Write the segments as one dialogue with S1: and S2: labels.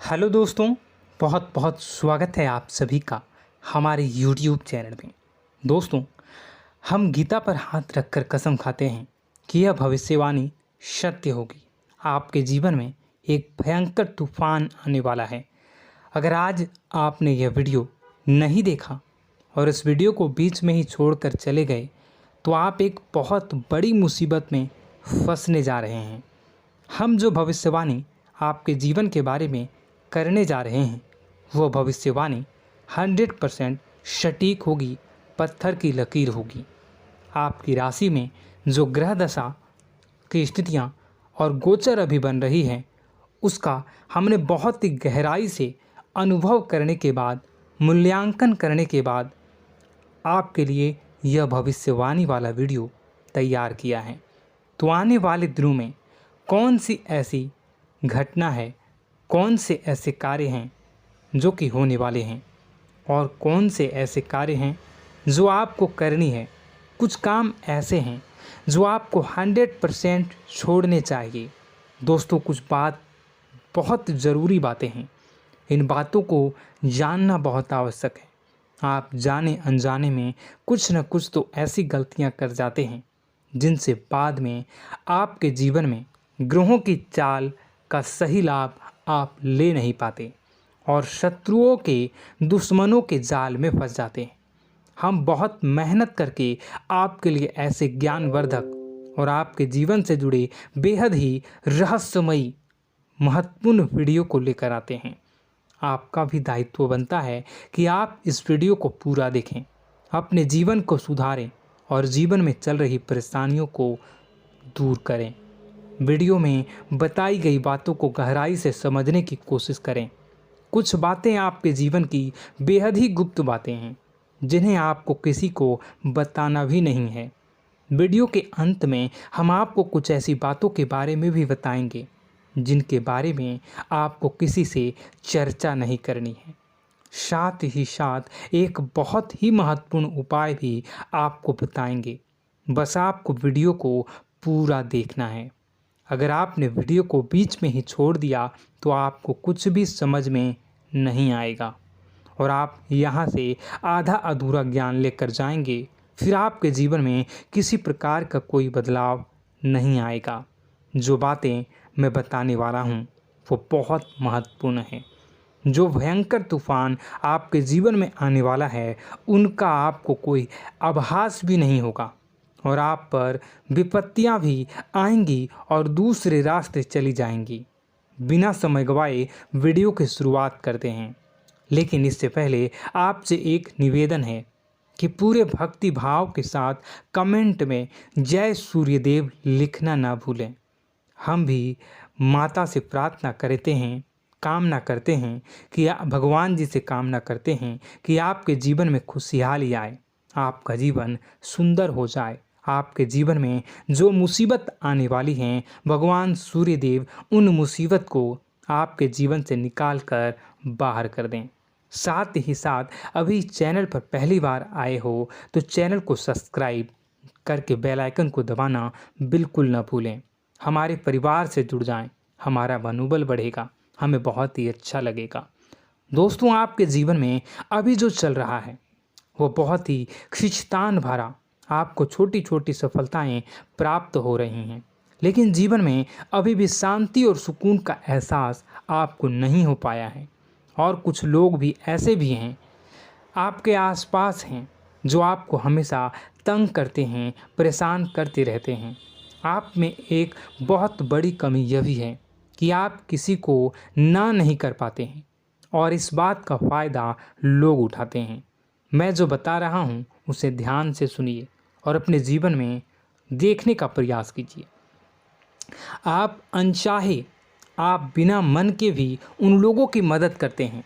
S1: Hello दोस्तों, बहुत बहुत स्वागत है आप सभी का हमारे YouTube चैनल में। दोस्तों, हम गीता पर हाथ रखकर कसम खाते हैं कि यह भविष्यवाणी सत्य होगी। आपके जीवन में एक भयंकर तूफान आने वाला है। अगर आज आपने यह वीडियो नहीं देखा और इस वीडियो को बीच में ही छोड़कर चले गए तो आप एक बहुत बड़ी मुसीबत में फंसने जा रहे हैं। हम जो भविष्यवाणी आपके जीवन के बारे में करने जा रहे हैं वो भविष्यवाणी 100% सटीक होगी, पत्थर की लकीर होगी। आपकी राशि में जो ग्रह दशा की स्थितियाँ और गोचर अभी बन रही हैं उसका हमने बहुत ही गहराई से अनुभव करने के बाद, मूल्यांकन करने के बाद आपके लिए यह भविष्यवाणी वाला वीडियो तैयार किया है। तो आने वाले दिनों में कौन सी ऐसी घटना है, कौन से ऐसे कार्य हैं जो कि होने वाले हैं और कौन से ऐसे कार्य हैं जो आपको करनी है। कुछ काम ऐसे हैं जो आपको 100% छोड़ने चाहिए। दोस्तों, कुछ बात बहुत ज़रूरी बातें हैं। इन बातों को जानना बहुत आवश्यक है। आप जाने अनजाने में कुछ न कुछ तो ऐसी गलतियां कर जाते हैं जिनसे बाद में आपके जीवन में ग्रहों की चाल का सही लाभ आप ले नहीं पाते और शत्रुओं के, दुश्मनों के जाल में फंस जाते हैं। हम बहुत मेहनत करके आपके लिए ऐसे ज्ञानवर्धक और आपके जीवन से जुड़े बेहद ही रहस्यमयी महत्वपूर्ण वीडियो को लेकर आते हैं। आपका भी दायित्व बनता है कि आप इस वीडियो को पूरा देखें, अपने जीवन को सुधारें और जीवन में चल रही परेशानियों को दूर करें। वीडियो में बताई गई बातों को गहराई से समझने की कोशिश करें। कुछ बातें आपके जीवन की बेहद ही गुप्त बातें हैं जिन्हें आपको किसी को बताना भी नहीं है। वीडियो के अंत में हम आपको कुछ ऐसी बातों के बारे में भी बताएंगे जिनके बारे में आपको किसी से चर्चा नहीं करनी है। साथ ही साथ एक बहुत ही महत्वपूर्ण उपाय भी आपको बताएंगे। बस आपको वीडियो को पूरा देखना है। अगर आपने वीडियो को बीच में ही छोड़ दिया तो आपको कुछ भी समझ में नहीं आएगा और आप यहाँ से आधा अधूरा ज्ञान लेकर जाएंगे। फिर आपके जीवन में किसी प्रकार का कोई बदलाव नहीं आएगा। जो बातें मैं बताने वाला हूँ वो बहुत महत्वपूर्ण है। जो भयंकर तूफान आपके जीवन में आने वाला है उनका आपको कोई आभास भी नहीं होगा और आप पर विपत्तियां भी आएंगी और दूसरे रास्ते चली जाएंगी। बिना समय गवाए वीडियो की शुरुआत करते हैं, लेकिन इससे पहले आपसे एक निवेदन है कि पूरे भक्ति भाव के साथ कमेंट में जय सूर्यदेव लिखना ना भूलें। हम भी माता से प्रार्थना करते हैं, कामना करते हैं कि भगवान जी से कामना करते हैं कि आपके जीवन में खुशहाली आए, आपका जीवन सुंदर हो जाए। आपके जीवन में जो मुसीबत आने वाली हैं भगवान सूर्यदेव उन मुसीबत को आपके जीवन से निकाल कर बाहर कर दें। साथ ही साथ अभी चैनल पर पहली बार आए हो तो चैनल को सब्सक्राइब करके बेल आइकन को दबाना बिल्कुल न भूलें। हमारे परिवार से जुड़ जाएं, हमारा मनोबल बढ़ेगा, हमें बहुत ही अच्छा लगेगा। दोस्तों, आपके जीवन में अभी जो चल रहा है वो बहुत ही खींचतान भरा, आपको छोटी छोटी सफलताएं प्राप्त हो रही हैं, लेकिन जीवन में अभी भी शांति और सुकून का एहसास आपको नहीं हो पाया है। और कुछ लोग भी ऐसे भी हैं आपके आसपास हैं जो आपको हमेशा तंग करते हैं, परेशान करते रहते हैं। आप में एक बहुत बड़ी कमी यह भी है कि आप किसी को ना नहीं कर पाते हैं और इस बात का फ़ायदा लोग उठाते हैं। मैं जो बता रहा हूँ उसे ध्यान से सुनिए और अपने जीवन में देखने का प्रयास कीजिए। आप अनचाहे, आप बिना मन के भी उन लोगों की मदद करते हैं,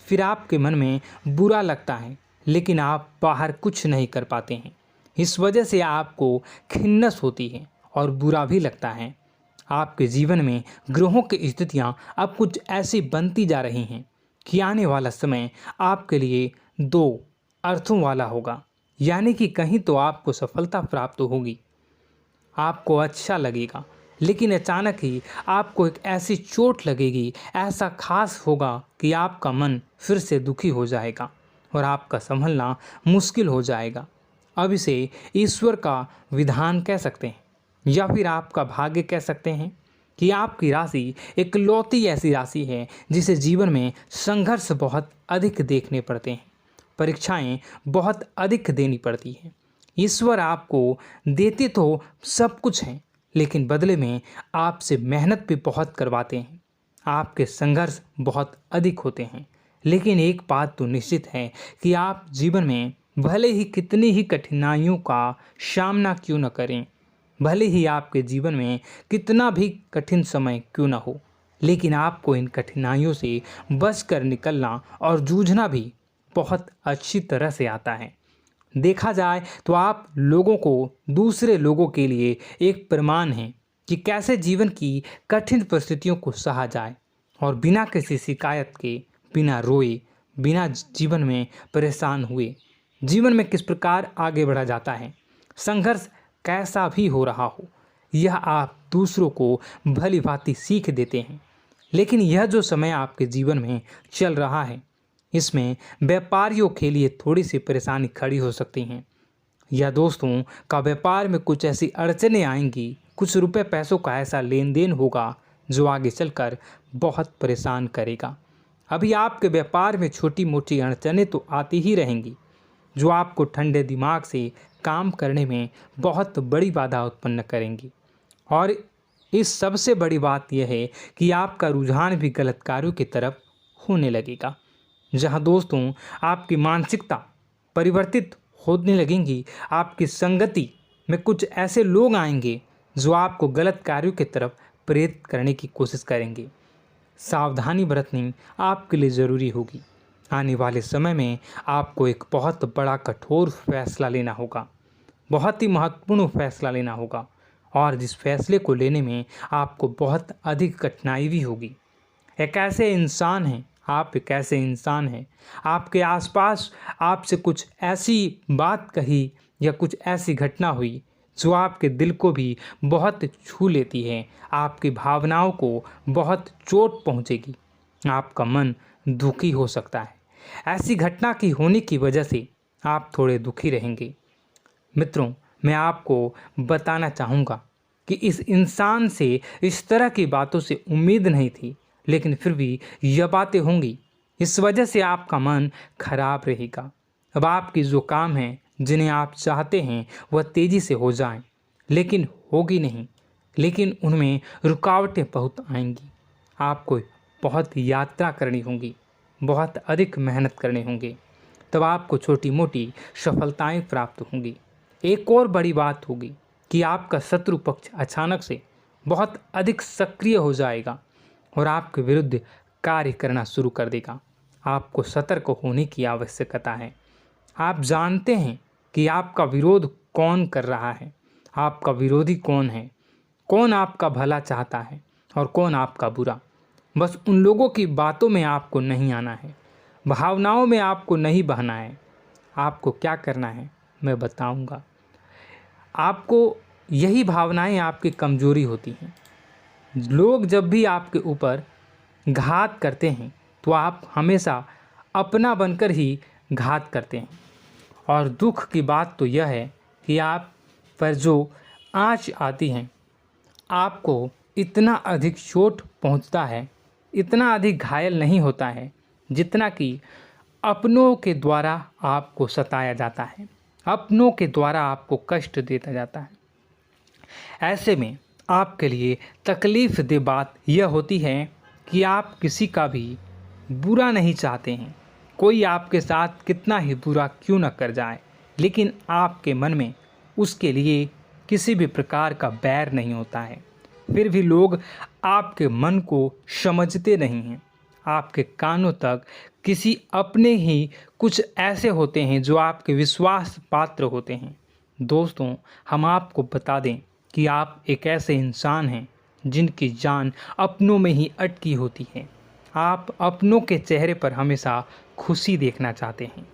S1: फिर आपके मन में बुरा लगता है लेकिन आप बाहर कुछ नहीं कर पाते हैं। इस वजह से आपको खिन्नस होती है और बुरा भी लगता है। आपके जीवन में ग्रहों की स्थितियाँ अब कुछ ऐसी बनती जा रही हैं कि आने वाला समय आपके लिए दो अर्थों वाला होगा। यानी कि कहीं तो आपको सफलता प्राप्त होगी, आपको अच्छा लगेगा, लेकिन अचानक ही आपको एक ऐसी चोट लगेगी, ऐसा खास होगा कि आपका मन फिर से दुखी हो जाएगा और आपका संभलना मुश्किल हो जाएगा। अब इसे ईश्वर का विधान कह सकते हैं या फिर आपका भाग्य कह सकते हैं कि आपकी राशि इकलौती ऐसी राशि है जिसे जीवन में संघर्ष बहुत अधिक देखने पड़ते हैं, परीक्षाएं बहुत अधिक देनी पड़ती हैं। ईश्वर आपको देते तो सब कुछ हैं, लेकिन बदले में आपसे मेहनत भी बहुत करवाते हैं। आपके संघर्ष बहुत अधिक होते हैं, लेकिन एक बात तो निश्चित है कि आप जीवन में भले ही कितनी ही कठिनाइयों का सामना क्यों न करें, भले ही आपके जीवन में कितना भी कठिन समय क्यों न हो, लेकिन आपको इन कठिनाइयों से बचकर निकलना और जूझना भी बहुत अच्छी तरह से आता है। देखा जाए तो आप लोगों को दूसरे लोगों के लिए एक प्रमाण हैं कि कैसे जीवन की कठिन परिस्थितियों को सहा जाए और बिना किसी शिकायत के, बिना रोए, बिना जीवन में परेशान हुए जीवन में किस प्रकार आगे बढ़ा जाता है। संघर्ष कैसा भी हो रहा हो, यह आप दूसरों को भली भांति सीख देते हैं। लेकिन यह जो समय आपके जीवन में चल रहा है, इसमें व्यापारियों के लिए थोड़ी सी परेशानी खड़ी हो सकती हैं, या दोस्तों का व्यापार में कुछ ऐसी अड़चनें आएंगी, कुछ रुपए पैसों का ऐसा लेन देन होगा जो आगे चलकर बहुत परेशान करेगा। अभी आपके व्यापार में छोटी मोटी अड़चनें तो आती ही रहेंगी, जो आपको ठंडे दिमाग से काम करने में बहुत बड़ी बाधा उत्पन्न करेंगी। और इस सबसे बड़ी बात यह है कि आपका रुझान भी गलत कार्यों की तरफ होने लगेगा, जहां दोस्तों आपकी मानसिकता परिवर्तित होने लगेंगी। आपकी संगति में कुछ ऐसे लोग आएंगे जो आपको गलत कार्यों की तरफ प्रेरित करने की कोशिश करेंगे। सावधानी बरतनी आपके लिए ज़रूरी होगी। आने वाले समय में आपको एक बहुत बड़ा कठोर फैसला लेना होगा, बहुत ही महत्वपूर्ण फैसला लेना होगा, और जिस फैसले को लेने में आपको बहुत अधिक कठिनाई भी होगी। एक ऐसे इंसान हैं, आप एक ऐसे इंसान हैं, आपके आसपास आपसे कुछ ऐसी बात कही या कुछ ऐसी घटना हुई जो आपके दिल को भी बहुत छू लेती है, आपकी भावनाओं को बहुत चोट पहुंचेगी, आपका मन दुखी हो सकता है। ऐसी घटना की होने की वजह से आप थोड़े दुखी रहेंगे। मित्रों, मैं आपको बताना चाहूँगा कि इस इंसान से इस तरह की बातों से उम्मीद नहीं थी, लेकिन फिर भी यह बातें होंगी। इस वजह से आपका मन खराब रहेगा। अब आपकी जो काम है, जिन्हें आप चाहते हैं वह तेज़ी से हो जाएं, लेकिन होगी नहीं, लेकिन उनमें रुकावटें बहुत आएंगी। आपको बहुत यात्रा करनी होगी, बहुत अधिक मेहनत करने होंगे, तब आपको छोटी मोटी सफलताएं प्राप्त होंगी। एक और बड़ी बात होगी कि आपका शत्रु पक्ष अचानक से बहुत अधिक सक्रिय हो जाएगा और आपके विरुद्ध कार्य करना शुरू कर देगा। आपको सतर्क होने की आवश्यकता है। आप जानते हैं कि आपका विरोध कौन कर रहा है, आपका विरोधी कौन है, कौन आपका भला चाहता है और कौन आपका बुरा। बस उन लोगों की बातों में आपको नहीं आना है, भावनाओं में आपको नहीं बहना है। आपको क्या करना है मैं बताऊंगा। आपको यही भावनाएं आपकी कमजोरी होती हैं। लोग जब भी आपके ऊपर घात करते हैं तो आप हमेशा अपना बनकर ही घात करते हैं। और दुख की बात तो यह है कि आप पर जो आँच आती है, आपको इतना अधिक चोट पहुंचता है, इतना अधिक घायल नहीं होता है जितना कि अपनों के द्वारा आपको सताया जाता है, अपनों के द्वारा आपको कष्ट देता जाता है। ऐसे में आपके लिए तकलीफ़ दे बात यह होती है कि आप किसी का भी बुरा नहीं चाहते हैं। कोई आपके साथ कितना ही बुरा क्यों न कर जाए, लेकिन आपके मन में उसके लिए किसी भी प्रकार का बैर नहीं होता है। फिर भी लोग आपके मन को समझते नहीं हैं। आपके कानों तक किसी अपने ही कुछ ऐसे होते हैं जो आपके विश्वास पात्र होते हैं। दोस्तों, हम आपको बता दें कि आप एक ऐसे इंसान हैं जिनकी जान अपनों में ही अटकी होती है। आप अपनों के चेहरे पर हमेशा खुशी देखना चाहते हैं,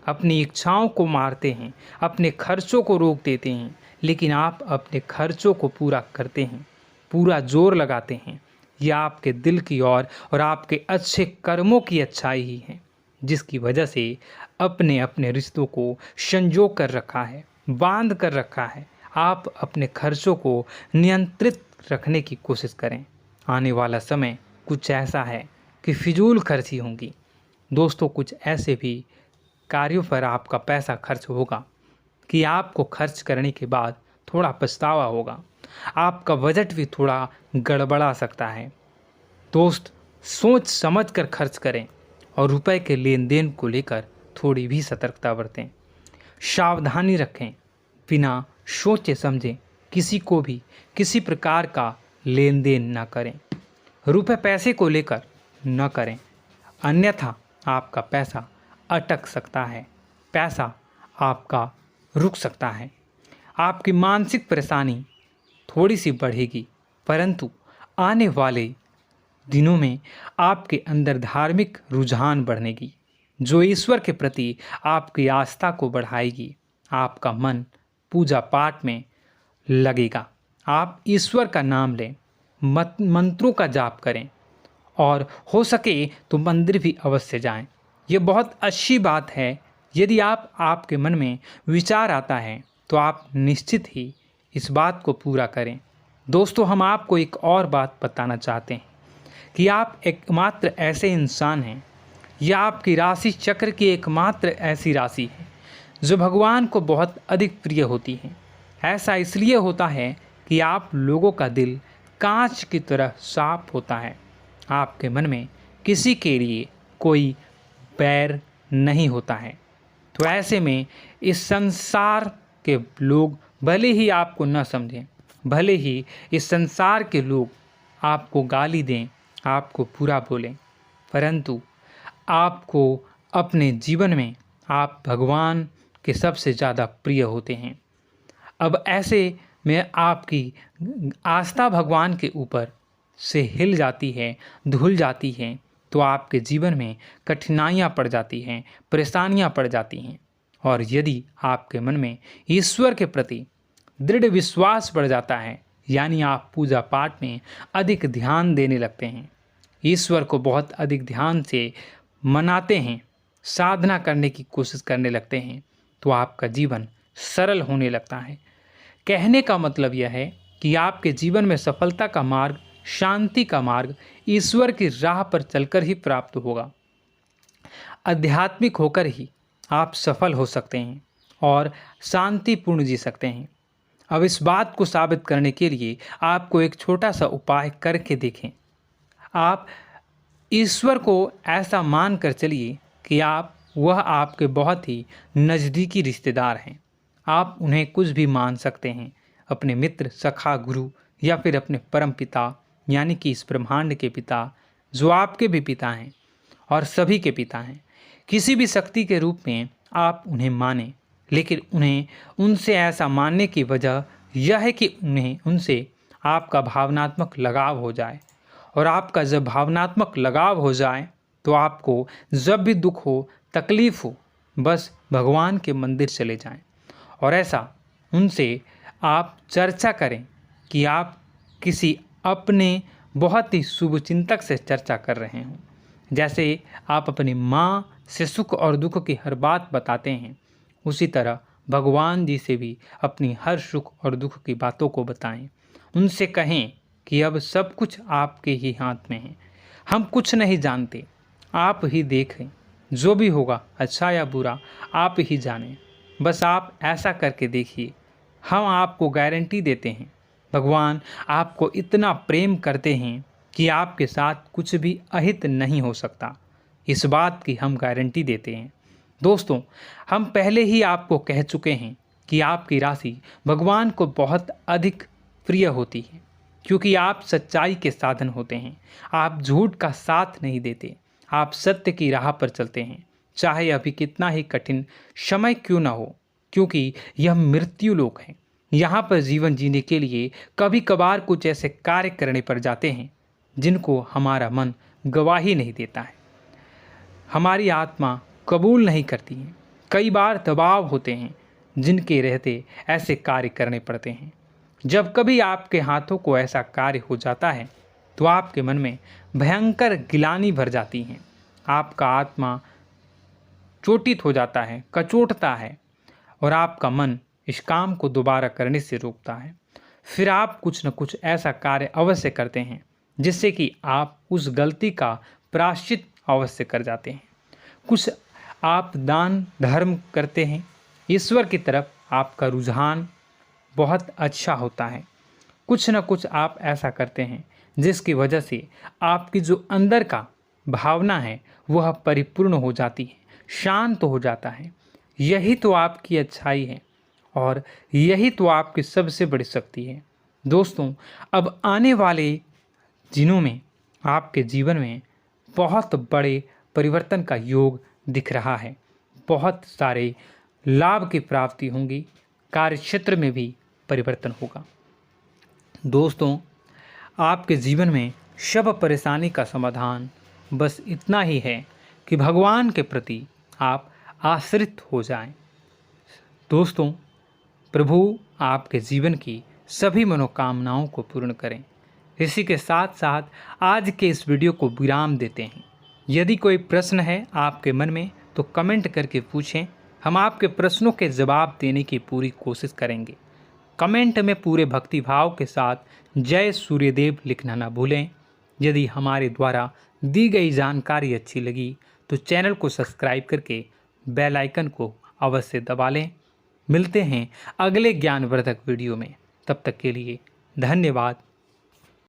S1: अपनी इच्छाओं को मारते हैं, अपने खर्चों को रोक देते हैं, लेकिन आप अपने खर्चों को पूरा करते हैं। पूरा जोर लगाते हैं, यह आपके दिल की और आपके अच्छे कर्मों की अच्छाई ही है, जिसकी वजह से अपने अपने रिश्तों को संजो कर रखा है, बांध कर रखा है। आप अपने खर्चों को नियंत्रित रखने की कोशिश करें। आने वाला समय कुछ ऐसा है कि फिजूल खर्ची होंगी। दोस्तों, कुछ ऐसे भी कार्यों पर आपका पैसा खर्च होगा कि आपको खर्च करने के बाद थोड़ा पछतावा होगा। आपका बजट भी थोड़ा गड़बड़ा सकता है। दोस्त, सोच समझ कर खर्च करें और रुपए के लेन देन को लेकर थोड़ी भी सतर्कता बरतें। सावधानी रखें, बिना सोचे समझे किसी को भी किसी प्रकार का लेन देन न करें। रुपए पैसे को लेकर न करें, अन्यथा आपका पैसा अटक सकता है, पैसा आपका रुक सकता है। आपकी मानसिक परेशानी थोड़ी सी बढ़ेगी, परंतु आने वाले दिनों में आपके अंदर धार्मिक रुझान बढ़नेगी, जो ईश्वर के प्रति आपकी आस्था को बढ़ाएगी। आपका मन पूजा पाठ में लगेगा। आप ईश्वर का नाम लें, मंत्रों का जाप करें और हो सके तो मंदिर भी अवश्य जाएं। ये बहुत अच्छी बात है। यदि आपके मन में विचार आता है तो आप निश्चित ही इस बात को पूरा करें। दोस्तों, हम आपको एक और बात बताना चाहते हैं कि आप एकमात्र ऐसे इंसान हैं, यह आपकी राशि चक्र की एकमात्र ऐसी राशि है जो भगवान को बहुत अधिक प्रिय होती है। ऐसा इसलिए होता है कि आप लोगों का दिल कांच की तरह साफ होता है। आपके मन में किसी के लिए कोई बैर नहीं होता है। तो ऐसे में इस संसार के लोग भले ही आपको न समझें, भले ही इस संसार के लोग आपको गाली दें, आपको बुरा बोलें, परंतु आपको अपने जीवन में आप भगवान के सबसे ज़्यादा प्रिय होते हैं। अब ऐसे में आपकी आस्था भगवान के ऊपर से हिल जाती है, धुल जाती है, तो आपके जीवन में कठिनाइयाँ पड़ जाती हैं, परेशानियाँ पड़ जाती हैं। और यदि आपके मन में ईश्वर के प्रति दृढ़ विश्वास बढ़ जाता है, यानी आप पूजा पाठ में अधिक ध्यान देने लगते हैं, ईश्वर को बहुत अधिक ध्यान से मनाते हैं, साधना करने की कोशिश करने लगते हैं, तो आपका जीवन सरल होने लगता है। कहने का मतलब यह है कि आपके जीवन में सफलता का मार्ग, शांति का मार्ग ईश्वर की राह पर चलकर ही प्राप्त होगा। आध्यात्मिक होकर ही आप सफल हो सकते हैं और शांतिपूर्ण जी सकते हैं। अब इस बात को साबित करने के लिए आपको एक छोटा सा उपाय करके देखें। आप ईश्वर को ऐसा मान कर चलिए कि वह आपके बहुत ही नज़दीकी रिश्तेदार हैं। आप उन्हें कुछ भी मान सकते हैं, अपने मित्र, सखा, गुरु या फिर अपने परम पिता, यानी कि इस ब्रह्मांड के पिता, जो आपके भी पिता हैं और सभी के पिता हैं। किसी भी शक्ति के रूप में आप उन्हें मानें, लेकिन उन्हें उनसे ऐसा मानने की वजह यह है कि उनसे आपका भावनात्मक लगाव हो जाए। और आपका जब भावनात्मक लगाव हो जाए तो आपको जब भी दुख हो, तकलीफ़ हो, बस भगवान के मंदिर चले जाएं और ऐसा उनसे आप चर्चा करें कि आप किसी अपने बहुत ही शुभचिंतक से चर्चा कर रहे हों। जैसे आप अपनी माँ से सुख और दुख की हर बात बताते हैं, उसी तरह भगवान जी से भी अपनी हर सुख और दुख की बातों को बताएं। उनसे कहें कि अब सब कुछ आपके ही हाथ में है, हम कुछ नहीं जानते, आप ही देखें, जो भी होगा अच्छा या बुरा आप ही जानें। बस आप ऐसा करके देखिए, हम आपको गारंटी देते हैं, भगवान आपको इतना प्रेम करते हैं कि आपके साथ कुछ भी अहित नहीं हो सकता। इस बात की हम गारंटी देते हैं। दोस्तों, हम पहले ही आपको कह चुके हैं कि आपकी राशि भगवान को बहुत अधिक प्रिय होती है, क्योंकि आप सच्चाई के साधन होते हैं। आप झूठ का साथ नहीं देते, आप सत्य की राह पर चलते हैं, चाहे अभी कितना ही कठिन समय क्यों ना हो, क्योंकि यह मृत्यु लोक है। यहाँ पर जीवन जीने के लिए कभी कभार कुछ ऐसे कार्य करने पड़ जाते हैं जिनको हमारा मन गवाही नहीं देता है, हमारी आत्मा कबूल नहीं करती है। कई बार दबाव होते हैं जिनके रहते ऐसे कार्य करने पड़ते हैं। जब कभी आपके हाथों को ऐसा कार्य हो जाता है तो आपके मन में भयंकर गिलानी भर जाती है। आपका आत्मा चोटित हो जाता है, कचोटता है और आपका मन इस काम को दोबारा करने से रोकता है। फिर आप कुछ न कुछ ऐसा कार्य अवश्य करते हैं जिससे कि आप उस गलती का प्रायश्चित अवश्य कर जाते हैं। कुछ आप दान धर्म करते हैं। ईश्वर की तरफ आपका रुझान बहुत अच्छा होता है। कुछ न कुछ आप ऐसा करते हैं जिसकी वजह से आपकी जो अंदर का भावना है वह परिपूर्ण हो जाती है, शांत हो जाता है। यही तो आपकी अच्छाई है और यही तो आपकी सबसे बड़ी शक्ति है। दोस्तों, अब आने वाले दिनों में आपके जीवन में बहुत बड़े परिवर्तन का योग दिख रहा है। बहुत सारे लाभ की प्राप्ति होंगी, कार्यक्षेत्र में भी परिवर्तन होगा। दोस्तों, आपके जीवन में सब परेशानी का समाधान बस इतना ही है कि भगवान के प्रति आप आश्रित हो जाएं। दोस्तों, प्रभु आपके जीवन की सभी मनोकामनाओं को पूर्ण करें। इसी के साथ साथ आज के इस वीडियो को विराम देते हैं। यदि कोई प्रश्न है आपके मन में तो कमेंट करके पूछें, हम आपके प्रश्नों के जवाब देने की पूरी कोशिश करेंगे। कमेंट में पूरे भक्तिभाव के साथ जय सूर्यदेव लिखना ना भूलें। यदि हमारे द्वारा दी गई जानकारी अच्छी लगी तो चैनल को सब्सक्राइब करके बेल आइकन को अवश्य दबा लें। मिलते हैं अगले ज्ञानवर्धक वीडियो में। तब तक के लिए धन्यवाद।